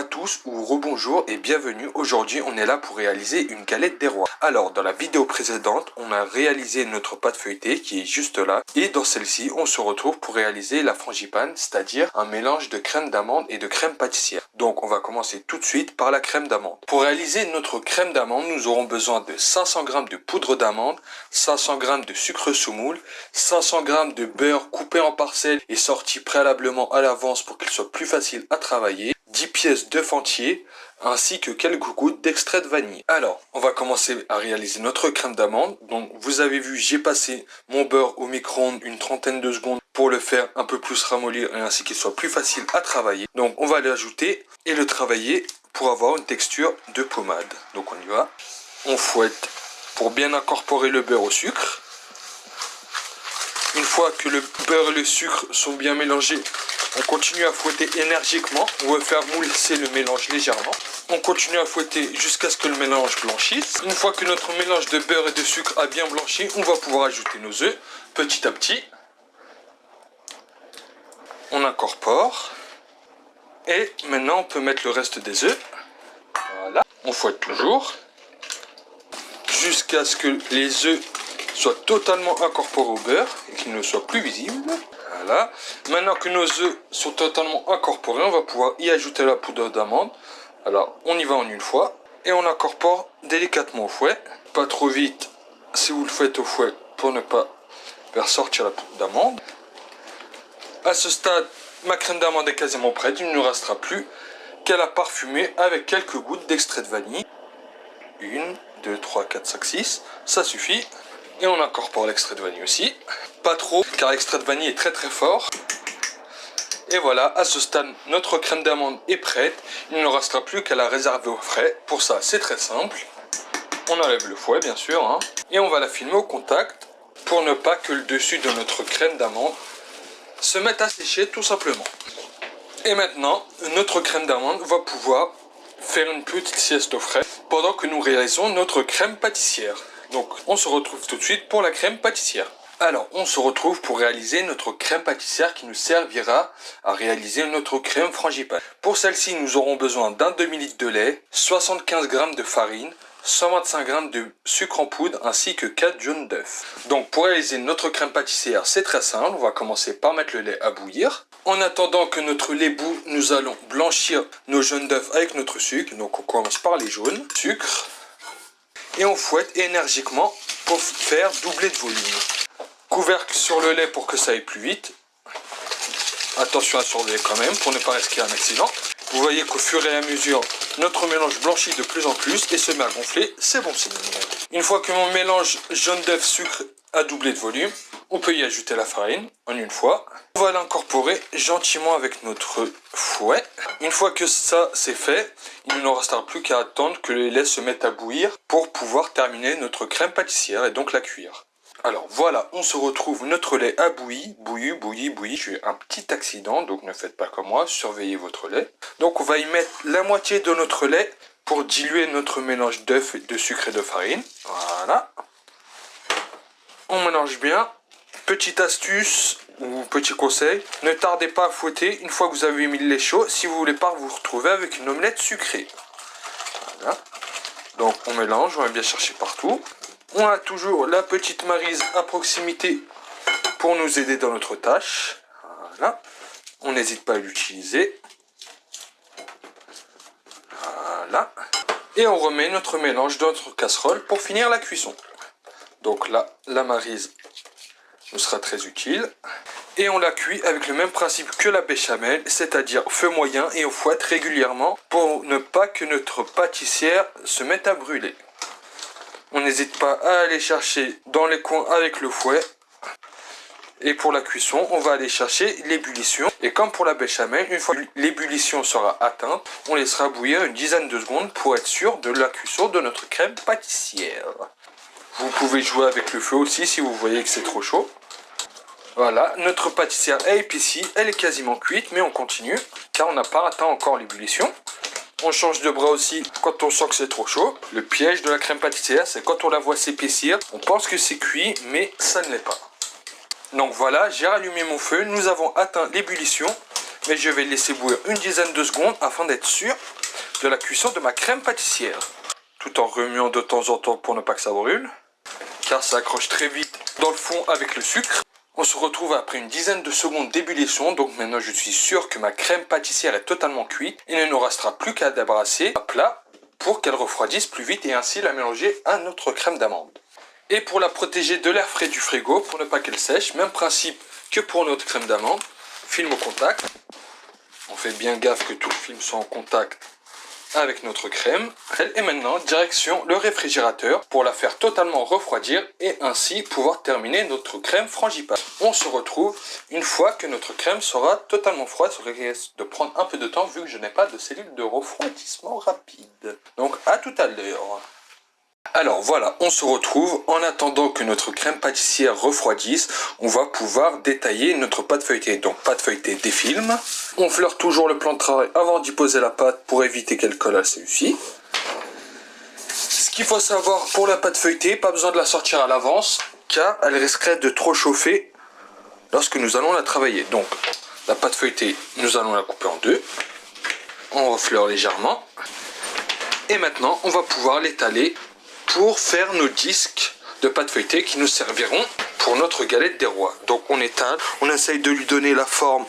à tous ou rebonjour et bienvenue. Aujourd'hui on est là pour réaliser une galette des rois. Alors dans la vidéo précédente on a réalisé notre pâte feuilletée qui est juste là. Et dans celle-ci on se retrouve pour réaliser la frangipane, c'est-à-dire un mélange de crème d'amande et de crème pâtissière. Donc on va commencer tout de suite par la crème d'amande. Pour réaliser notre crème d'amande nous aurons besoin de 500 g de poudre d'amande, 500 g de sucre semoule, 500 g de beurre coupé en parcelles et sorti préalablement à l'avance pour qu'il soit plus facile à travailler, 10 pièces d'œufs entiers, ainsi que quelques gouttes d'extrait de vanille. Alors, on va commencer à réaliser notre crème d'amande. Donc, vous avez vu, j'ai passé mon beurre au micro-ondes une trentaine de secondes pour le faire un peu plus ramollir et ainsi qu'il soit plus facile à travailler. Donc, on va l'ajouter et le travailler pour avoir une texture de pommade. Donc, on y va. On fouette pour bien incorporer le beurre au sucre. Une fois que le beurre et le sucre sont bien mélangés, on continue à fouetter énergiquement. On va faire mousser le mélange légèrement. On continue à fouetter jusqu'à ce que le mélange blanchisse. Une fois que notre mélange de beurre et de sucre a bien blanchi, on va pouvoir ajouter nos œufs petit à petit. On incorpore. Et maintenant, on peut mettre le reste des œufs. Voilà. On fouette toujours jusqu'à ce que les œufs soient totalement incorporés au beurre et qu'ils ne soient plus visibles. Voilà. Maintenant que nos œufs sont totalement incorporés, on va pouvoir y ajouter la poudre d'amande. Alors, on y va en une fois et on incorpore délicatement au fouet. Pas trop vite si vous le faites au fouet pour ne pas faire sortir la poudre d'amande. À ce stade, ma crème d'amande est quasiment prête. Il ne nous restera plus qu'à la parfumer avec quelques gouttes d'extrait de vanille. 1, 2, 3, 4, 5, 6. Ça suffit. Et on incorpore l'extrait de vanille aussi. Pas trop, car l'extrait de vanille est très très fort. Et voilà, à ce stade, notre crème d'amande est prête. Il ne restera plus qu'à la réserver au frais. Pour ça, c'est très simple. On enlève le fouet, bien sûr. Hein, et on va la filmer au contact pour ne pas que le dessus de notre crème d'amande se mette à sécher tout simplement. Et maintenant, notre crème d'amande va pouvoir faire une petite sieste au frais pendant que nous réalisons notre crème pâtissière. Donc, on se retrouve tout de suite pour la crème pâtissière. Alors, on se retrouve pour réaliser notre crème pâtissière qui nous servira à réaliser notre crème frangipane. Pour celle-ci, nous aurons besoin d'un demi-litre de lait, 75 g de farine, 125 g de sucre en poudre ainsi que 4 jaunes d'œufs. Donc, pour réaliser notre crème pâtissière, c'est très simple. On va commencer par mettre le lait à bouillir. En attendant que notre lait bout, nous allons blanchir nos jaunes d'œufs avec notre sucre. Donc, on commence par les jaunes, sucre. Et on fouette énergiquement pour faire doubler de volume. Couvercle sur le lait pour que ça aille plus vite. Attention à surveiller quand même pour ne pas risquer un accident. Vous voyez qu'au fur et à mesure, notre mélange blanchit de plus en plus et se met à gonfler. C'est bon signe. Une fois que mon mélange jaune d'œuf sucre a doublé de volume, on peut y ajouter la farine en une fois. On va l'incorporer gentiment avec notre fouet. Une fois que ça c'est fait, il ne nous restera plus qu'à attendre que le lait se mette à bouillir pour pouvoir terminer notre crème pâtissière et donc la cuire. Alors voilà, on se retrouve, notre lait a bouilli. J'ai eu un petit accident, donc ne faites pas comme moi, surveillez votre lait. Donc on va y mettre la moitié de notre lait pour diluer notre mélange d'œufs, de sucre et de farine. Voilà. On mélange bien. Petite astuce ou petit conseil, ne tardez pas à fouetter une fois que vous avez mis le lait chaud si vous voulez pas vous retrouver avec une omelette sucrée. Voilà. Donc on mélange, on va bien chercher partout. On a toujours la petite maryse à proximité pour nous aider dans notre tâche. Voilà. On n'hésite pas à l'utiliser. Voilà. Et on remet notre mélange dans notre casserole pour finir la cuisson. Donc là, la maryse nous sera très utile. Et on la cuit avec le même principe que la béchamel, c'est-à-dire feu moyen et on fouette régulièrement pour ne pas que notre pâtissière se mette à brûler. On n'hésite pas à aller chercher dans les coins avec le fouet. Et pour la cuisson, on va aller chercher l'ébullition. Et comme pour la béchamel, une fois que l'ébullition sera atteinte, on laissera bouillir une dizaine de secondes pour être sûr de la cuisson de notre crème pâtissière. Vous pouvez jouer avec le feu aussi si vous voyez que c'est trop chaud. Voilà, notre pâtissière est épaissie, elle est quasiment cuite, mais on continue, car on n'a pas atteint encore l'ébullition. On change de bras aussi quand on sent que c'est trop chaud. Le piège de la crème pâtissière, c'est quand on la voit s'épaissir, on pense que c'est cuit, mais ça ne l'est pas. Donc voilà, j'ai rallumé mon feu, nous avons atteint l'ébullition. mais je vais laisser bouillir une dizaine de secondes afin d'être sûr de la cuisson de ma crème pâtissière. Tout en remuant de temps en temps pour ne pas que ça brûle, car ça accroche très vite dans le fond avec le sucre. On se retrouve après une dizaine de secondes d'ébullition, donc maintenant je suis sûr que ma crème pâtissière est totalement cuite. Il ne nous restera plus qu'à débarrasser à plat pour qu'elle refroidisse plus vite et ainsi la mélanger à notre crème d'amande. Et pour la protéger de l'air frais du frigo, pour ne pas qu'elle sèche, même principe que pour notre crème d'amande, film au contact. On fait bien gaffe que tout le film soit en contact avec notre crème. Et maintenant, direction le réfrigérateur pour la faire totalement refroidir et ainsi pouvoir terminer notre crème frangipane. On se retrouve une fois que notre crème sera totalement froide. Ça risque de prendre un peu de temps vu que je n'ai pas de cellule de refroidissement rapide. Donc à tout à l'heure. Alors voilà, on se retrouve. En attendant que notre crème pâtissière refroidisse, on va pouvoir détailler notre pâte feuilletée. Donc pâte feuilletée défilme. On fleure toujours le plan de travail avant d'y poser la pâte pour éviter qu'elle colle à celui-ci. Ce qu'il faut savoir pour la pâte feuilletée, pas besoin de la sortir à l'avance car elle risquerait de trop chauffer lorsque nous allons la travailler. Donc la pâte feuilletée, nous allons la couper en deux. On refleure légèrement. Et maintenant, on va pouvoir l'étaler pour faire nos disques de pâte feuilletée qui nous serviront pour notre galette des rois. Donc on étale, on essaye de lui donner la forme,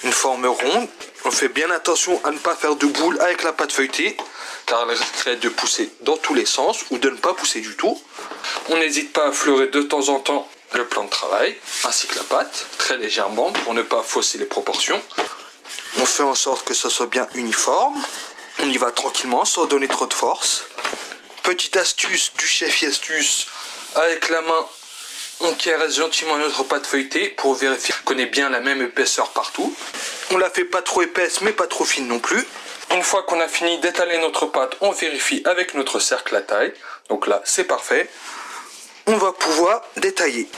une forme ronde. On fait bien attention à ne pas faire de boule avec la pâte feuilletée car elle risquerait de pousser dans tous les sens ou de ne pas pousser du tout. On n'hésite pas à fleurer de temps en temps le plan de travail ainsi que la pâte, très légèrement pour ne pas fausser les proportions. On fait en sorte que ça soit bien uniforme. On y va tranquillement sans donner trop de force. Petite astuce du chef Astuce, avec la main, on caresse gentiment notre pâte feuilletée pour vérifier qu'on ait bien la même épaisseur partout. On la fait pas trop épaisse mais pas trop fine non plus. Une fois qu'on a fini d'étaler notre pâte, on vérifie avec notre cercle la taille. Donc là, c'est parfait. On va pouvoir détailler.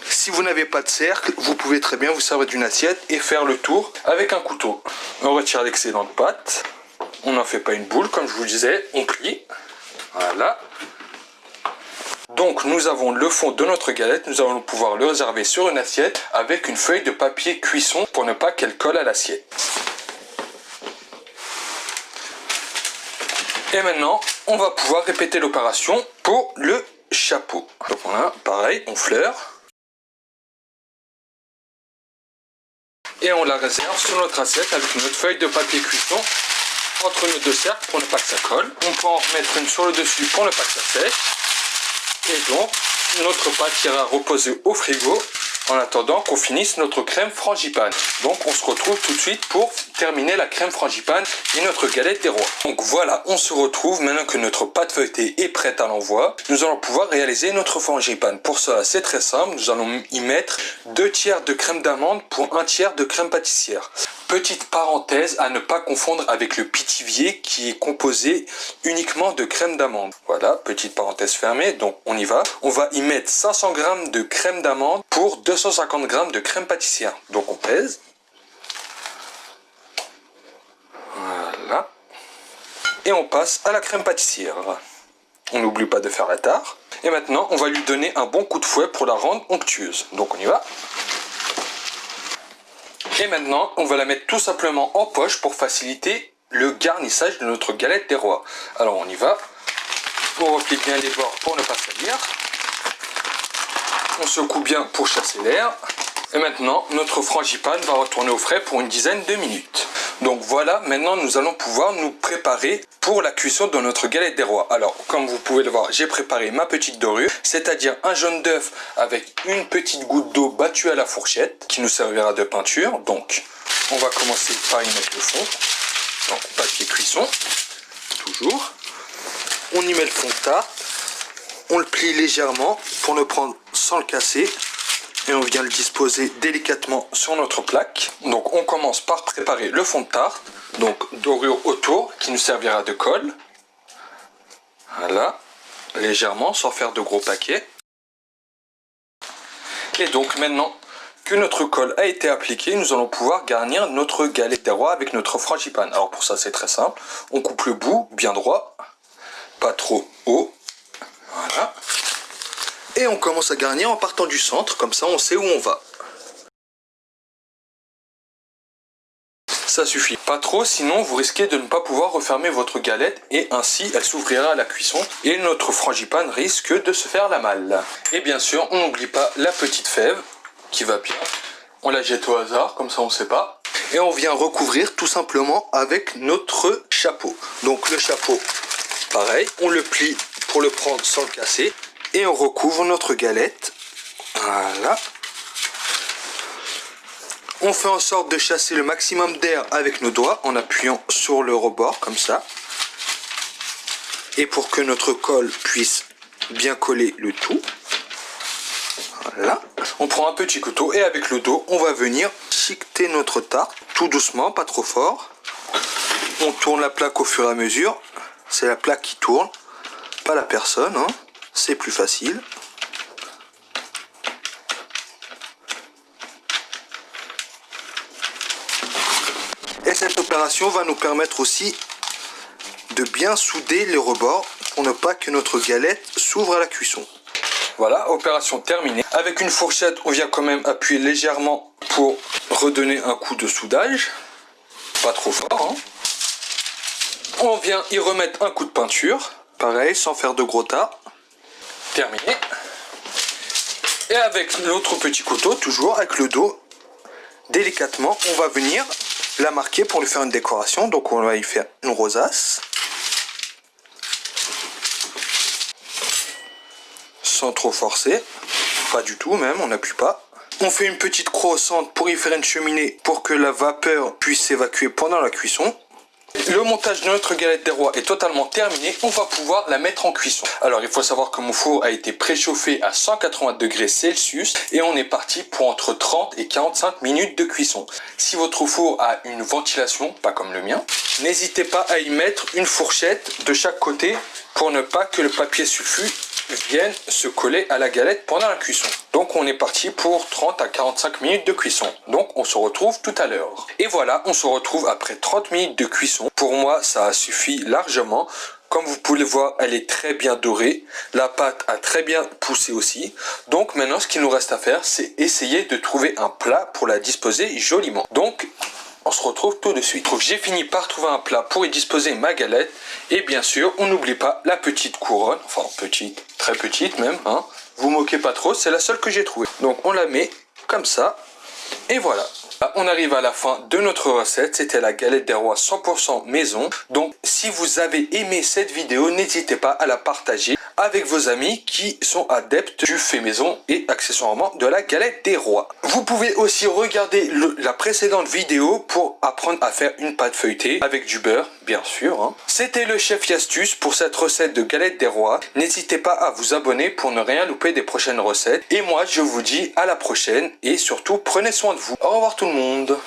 Si vous n'avez pas de cercle, vous pouvez très bien vous servir d'une assiette et faire le tour avec un couteau. On retire l'excédent de pâte. On n'en fait pas une boule, comme je vous disais, on plie. Voilà. Donc nous avons le fond de notre galette, nous allons pouvoir le réserver sur une assiette avec une feuille de papier cuisson pour ne pas qu'elle colle à l'assiette. Et maintenant, on va pouvoir répéter l'opération pour le chapeau. Donc voilà, pareil, on fleure. Et on la réserve sur notre assiette avec notre feuille de papier cuisson entre nos deux cercles pour ne pas que ça colle. On peut en remettre une sur le dessus pour ne pas que ça sèche. Et donc, notre pâte ira reposer au frigo en attendant qu'on finisse notre crème frangipane. Donc, on se retrouve tout de suite pour terminer la crème frangipane et notre galette des rois. Donc voilà, on se retrouve maintenant que notre pâte feuilletée est prête à l'envoi. Nous allons pouvoir réaliser notre frangipane. Pour cela, c'est très simple. Nous allons y mettre 2 tiers de crème d'amande pour 1 tiers de crème pâtissière. Petite parenthèse à ne pas confondre avec le pitivier qui est composé uniquement de crème d'amande. Voilà, petite parenthèse fermée, donc on y va. On va y mettre 500 g de crème d'amande pour 250 g de crème pâtissière. Donc on pèse. Voilà. Et on passe à la crème pâtissière. On n'oublie pas de faire la tare. Et maintenant, on va lui donner un bon coup de fouet pour la rendre onctueuse. Donc on y va. Et maintenant, on va la mettre tout simplement en poche pour faciliter le garnissage de notre galette des rois. Alors on y va. On replie bien les bords pour ne pas salir. On secoue bien pour chasser l'air. Et maintenant, notre frangipane va retourner au frais pour une dizaine de minutes. Donc voilà, maintenant nous allons pouvoir nous préparer pour la cuisson de notre galette des rois. Alors, comme vous pouvez le voir, j'ai préparé ma petite dorure, c'est-à-dire un jaune d'œuf avec une petite goutte d'eau battue à la fourchette qui nous servira de peinture. Donc, on va commencer par y mettre le fond. Donc, papier cuisson, toujours. On y met le fond de tarte. On le plie légèrement pour ne prendre sans le casser. Et on vient le disposer délicatement sur notre plaque. Donc on commence par préparer le fond de tarte. Donc dorure autour qui nous servira de colle. Voilà, légèrement sans faire de gros paquets. Et donc maintenant que notre colle a été appliquée, nous allons pouvoir garnir notre galette des rois avec notre frangipane. Alors pour ça c'est très simple. On coupe le bout bien droit, pas trop haut. Voilà. Et on commence à garnir en partant du centre, comme ça on sait où on va. ça suffit. Pas trop, sinon vous risquez de ne pas pouvoir refermer votre galette et ainsi elle s'ouvrira à la cuisson et notre frangipane risque de se faire la malle. Et bien sûr, on n'oublie pas la petite fève qui va bien. On la jette au hasard, comme ça on ne sait pas. Et on vient recouvrir tout simplement avec notre chapeau. Donc le chapeau, pareil, on le plie pour le prendre sans le casser. Et on recouvre notre galette. Voilà. On fait en sorte de chasser le maximum d'air avec nos doigts en appuyant sur le rebord comme ça. Et pour que notre colle puisse bien coller le tout. Voilà. On prend un petit couteau et avec le dos, on va venir chiqueter notre tarte tout doucement, pas trop fort. On tourne la plaque au fur et à mesure. C'est la plaque qui tourne, pas la personne, hein. C'est plus facile. Et cette opération va nous permettre aussi de bien souder les rebords pour ne pas que notre galette s'ouvre à la cuisson. Voilà, opération terminée. Avec une fourchette, on vient quand même appuyer légèrement pour redonner un coup de soudage. Pas trop fort, hein. On vient y remettre un coup de peinture. Pareil, sans faire de gros tas. Terminé. Et avec l'autre petit couteau, toujours avec le dos, délicatement, on va venir la marquer pour lui faire une décoration. Donc on va y faire une rosace. Sans trop forcer, pas du tout même, on n'appuie pas. On fait une petite croix au centre pour y faire une cheminée pour que la vapeur puisse s'évacuer pendant la cuisson. Le montage de notre galette des rois est totalement terminé, on va pouvoir la mettre en cuisson. Alors il faut savoir que mon four a été préchauffé à 180 degrés Celsius et on est parti pour entre 30 et 45 minutes de cuisson. Si votre four a une ventilation, pas comme le mien, n'hésitez pas à y mettre une fourchette de chaque côté pour ne pas que le papier sulfu vienne se coller à la galette pendant la cuisson. Donc on est parti pour 30 à 45 minutes de cuisson. Donc on se retrouve tout à l'heure. Et voilà, on se retrouve après 30 minutes de cuisson. Pour moi, ça suffit largement. Comme vous pouvez le voir, elle est très bien dorée. La pâte a très bien poussé aussi. Donc maintenant, ce qu'il nous reste à faire, c'est essayer de trouver un plat pour la disposer joliment. Donc on se retrouve tout de suite. J'ai fini par trouver un plat pour y disposer ma galette. Et bien sûr, on n'oublie pas la petite couronne. Enfin, petite, très petite même. Hein. Vous moquez pas trop, c'est la seule que j'ai trouvée. Donc on la met comme ça. Et voilà. Là, on arrive à la fin de notre recette. C'était la galette des rois 100% maison. Donc si vous avez aimé cette vidéo, n'hésitez pas à la partager avec vos amis qui sont adeptes du fait maison et accessoirement de la galette des rois. Vous pouvez aussi regarder la précédente vidéo pour apprendre à faire une pâte feuilletée avec du beurre, bien sûr. Hein. C'était le chef Yastus pour cette recette de galette des rois. N'hésitez pas à vous abonner pour ne rien louper des prochaines recettes. Et moi, je vous dis à la prochaine et surtout, prenez soin de vous. Au revoir tout le monde.